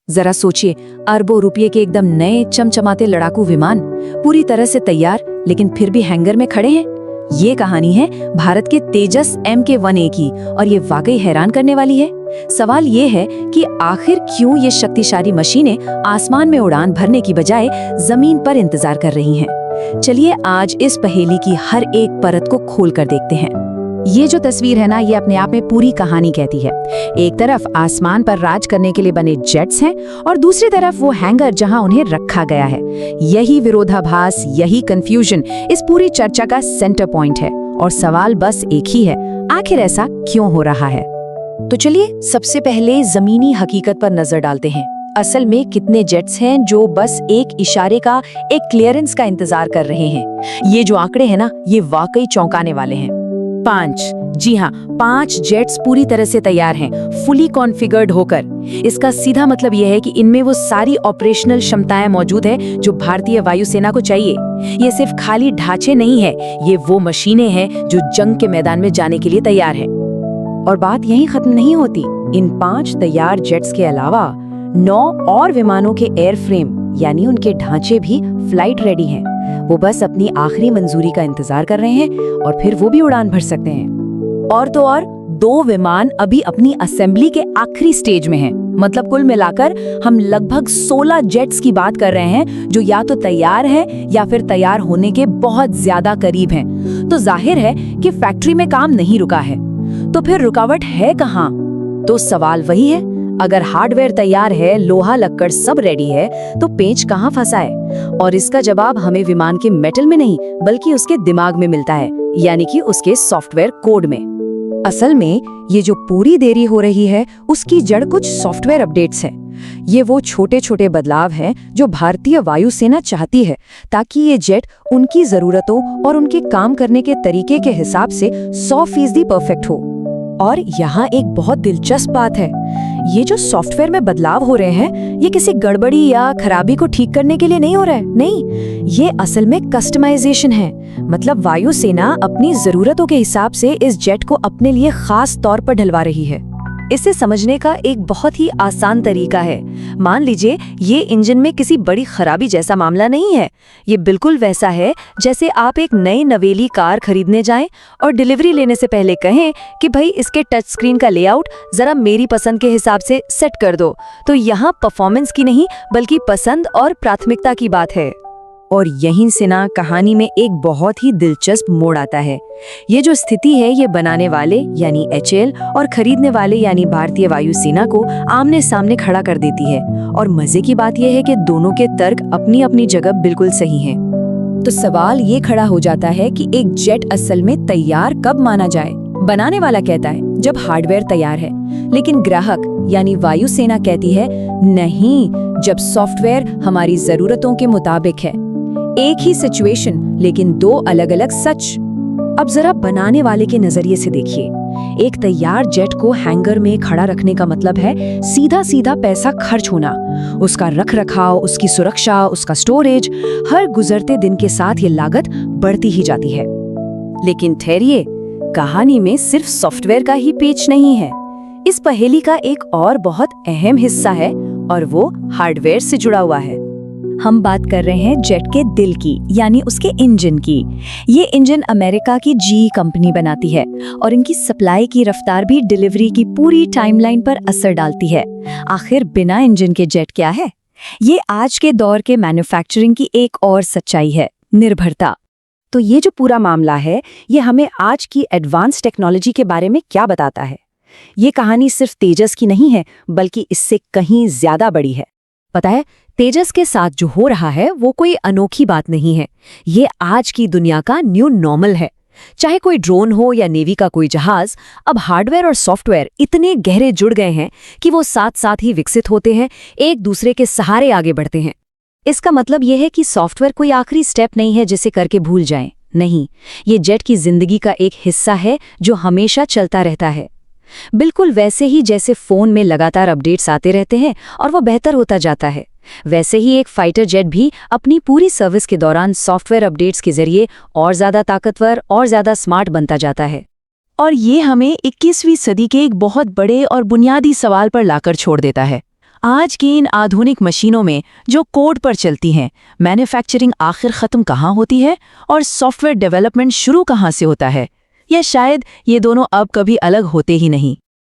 जरा सोचिए, अरबों रुपये के एकदम नए चमचमाते लड़ाकू विमान पूरी तरह से तैयार, लेकिन फिर भी हैंगर में खड़े हैं। ये कहानी है भारत के तेजस MK-1A की, और ये वाकई हैरान करने वाली है। सवाल ये है कि आखिर क्यों ये शक्तिशाली मशीनें आसमान में उड़ान भरने की बजाय जमीन पर इंतजार कर रही हैं। चलिए आज इस पहेली की हर एक परत को खोल कर देखते हैं। ये जो तस्वीर है ना, ये अपने आप में पूरी कहानी कहती है। एक तरफ आसमान पर राज करने के लिए बने जेट्स हैं और दूसरी तरफ वो हैंगर जहां उन्हें रखा गया है। यही विरोधाभास, यही कंफ्यूजन इस पूरी चर्चा का सेंटर पॉइंट है। और सवाल बस एक ही है, आखिर ऐसा क्यों हो रहा है? तो चलिए सबसे पहले जमीनी हकीकत पर नजर डालते हैं। असल में कितने जेट्स हैं जो बस एक इशारे का, एक क्लियरेंस का इंतजार कर रहे हैं? ये जो आंकड़े हैं ना, ये वाकई चौंकाने वाले हैं। 5, जी हाँ, 5 जेट्स पूरी तरह से तैयार हैं, फुली कॉन्फ़िगर्ड होकर। इसका सीधा मतलब यह है कि इनमें वो सारी ऑपरेशनल क्षमताएं मौजूद है जो भारतीय वायुसेना को चाहिए। ये सिर्फ खाली ढांचे नहीं है, ये वो मशीनें हैं जो जंग के मैदान में जाने के लिए तैयार हैं। और बात यहीं खत्म नहीं होती। इन 5 तैयार जेट्स के अलावा 9 और विमानों के एयरफ्रेम यानी उनके ढांचे भी फ्लाइट रेडी हैं। वो बस अपनी आखिरी मंजूरी का इंतजार कर रहे हैं और फिर वो भी उड़ान भर सकते हैं। और तो और 2 विमान अभी अपनी असेंबली के आखिरी स्टेज में हैं। मतलब कुल मिलाकर हम लगभग 16 जेट्स की बात कर रहे हैं जो या तो तैयार हैं या फिर तैयार होने के बहुत ज्यादा करीब हैं। तो जाहिर है कि फैक्ट्री में काम नहीं रुका है। तो फिर रुकावट है कहाँ? तो सवाल वही है, अगर हार्डवेयर तैयार है, लोहा लक्कड़ सब रेडी है, तो पेंच कहाँ फंसा है? और इसका जवाब हमें विमान के मेटल में नहीं बल्कि उसके दिमाग में मिलता है, यानी कि उसके सॉफ्टवेयर कोड में। असल में ये जो पूरी देरी हो रही है उसकी जड़ कुछ सॉफ्टवेयर अपडेट्स है। ये वो छोटे छोटे बदलाव हैं जो भारतीय वायुसेना चाहती है ताकि ये जेट उनकी जरूरतों और उनके काम करने के तरीके के हिसाब से 100% परफेक्ट हो। और यहाँ एक बहुत दिलचस्प बात है, ये जो सॉफ्टवेयर में बदलाव हो रहे हैं ये किसी गड़बड़ी या खराबी को ठीक करने के लिए नहीं हो रहा है। नहीं, ये असल में कस्टमाइजेशन है। मतलब वायुसेना अपनी जरूरतों के हिसाब से इस जेट को अपने लिए खास तौर पर ढलवा रही है। इसे समझने का एक बहुत ही आसान तरीका है। मान लीजिए ये इंजन में किसी बड़ी खराबी जैसा मामला नहीं है। ये बिल्कुल वैसा है जैसे आप एक नई नवेली कार खरीदने जाएं और डिलीवरी लेने से पहले कहें कि भाई इसके टच स्क्रीन का लेआउट जरा मेरी पसंद के हिसाब से सेट कर दो। तो यहाँ परफॉर्मेंस की नहीं बल्कि पसंद और प्राथमिकता की बात है। और यहीं से ना कहानी में एक बहुत ही दिलचस्प मोड़ आता है। ये जो स्थिति है ये बनाने वाले यानी HAL और खरीदने वाले यानी भारतीय वायुसेना को आमने सामने खड़ा कर देती है। और मजे की बात यह है कि दोनों के तर्क अपनी अपनी जगह बिल्कुल सही हैं। तो सवाल ये खड़ा हो जाता है कि एक जेट असल में तैयार कब माना जाए? बनाने वाला कहता है जब हार्डवेयर तैयार है, लेकिन ग्राहक यानी वायुसेना कहती है नहीं, जब सॉफ्टवेयर हमारी जरूरतों के मुताबिक है। एक ही सिचुएशन लेकिन 2 अलग अलग सच। अब जरा बनाने वाले के नजरिए से देखिए। एक तैयार जेट को हैंगर में खड़ा रखने का मतलब है सीधा सीधा पैसा खर्च होना। उसका रख रखाव, उसकी सुरक्षा, उसका स्टोरेज, हर गुजरते दिन के साथ ये लागत बढ़ती ही जाती है। लेकिन ठहरिए, कहानी में सिर्फ सॉफ्टवेयर का ही पेच नहीं है। इस पहेली का एक और बहुत अहम हिस्सा है और वो हार्डवेयर से जुड़ा हुआ है। हम बात कर रहे हैं जेट के दिल की, यानी उसके इंजन की। ये इंजन अमेरिका की GE कंपनी बनाती है और इनकी सप्लाई की रफ्तार भी डिलीवरी की पूरी टाइमलाइन पर असर डालती है। आखिर बिना इंजन के जेट क्या है? ये आज के दौर के मैन्युफैक्चरिंग की एक और सच्चाई है, निर्भरता। तो ये जो पूरा मामला है ये हमें आज की एडवांस टेक्नोलॉजी के बारे में क्या बताता है? ये कहानी सिर्फ तेजस की नहीं है बल्कि इससे कहीं ज्यादा बड़ी है। पता है, तेजस के साथ जो हो रहा है वो कोई अनोखी बात नहीं है। ये आज की दुनिया का न्यू नॉर्मल है। चाहे कोई ड्रोन हो या नेवी का कोई जहाज, अब हार्डवेयर और सॉफ्टवेयर इतने गहरे जुड़ गए हैं कि वो साथ साथ ही विकसित होते हैं, एक दूसरे के सहारे आगे बढ़ते हैं। इसका मतलब यह है कि सॉफ्टवेयर कोई आखिरी स्टेप नहीं है जिसे करके भूल जाएं। नहीं, ये जेट की जिंदगी का एक हिस्सा है जो हमेशा चलता रहता है। बिल्कुल वैसे ही जैसे फोन में लगातार अपडेट्स आते रहते हैं और वो बेहतर होता जाता है, वैसे ही एक फाइटर जेट भी अपनी पूरी सर्विस के दौरान सॉफ्टवेयर अपडेट्स के जरिए और ज्यादा ताकतवर और ज्यादा स्मार्ट बनता जाता है। और ये हमें 21वीं सदी के एक बहुत बड़े और बुनियादी सवाल पर लाकर छोड़ देता है। आज की इन आधुनिक मशीनों में जो कोड पर चलती हैं, मैन्युफैक्चरिंग आखिर खत्म कहाँ होती है और सॉफ्टवेयर डेवलपमेंट शुरू कहाँ से होता है? या शायद ये दोनों अब कभी अलग होते ही नहीं।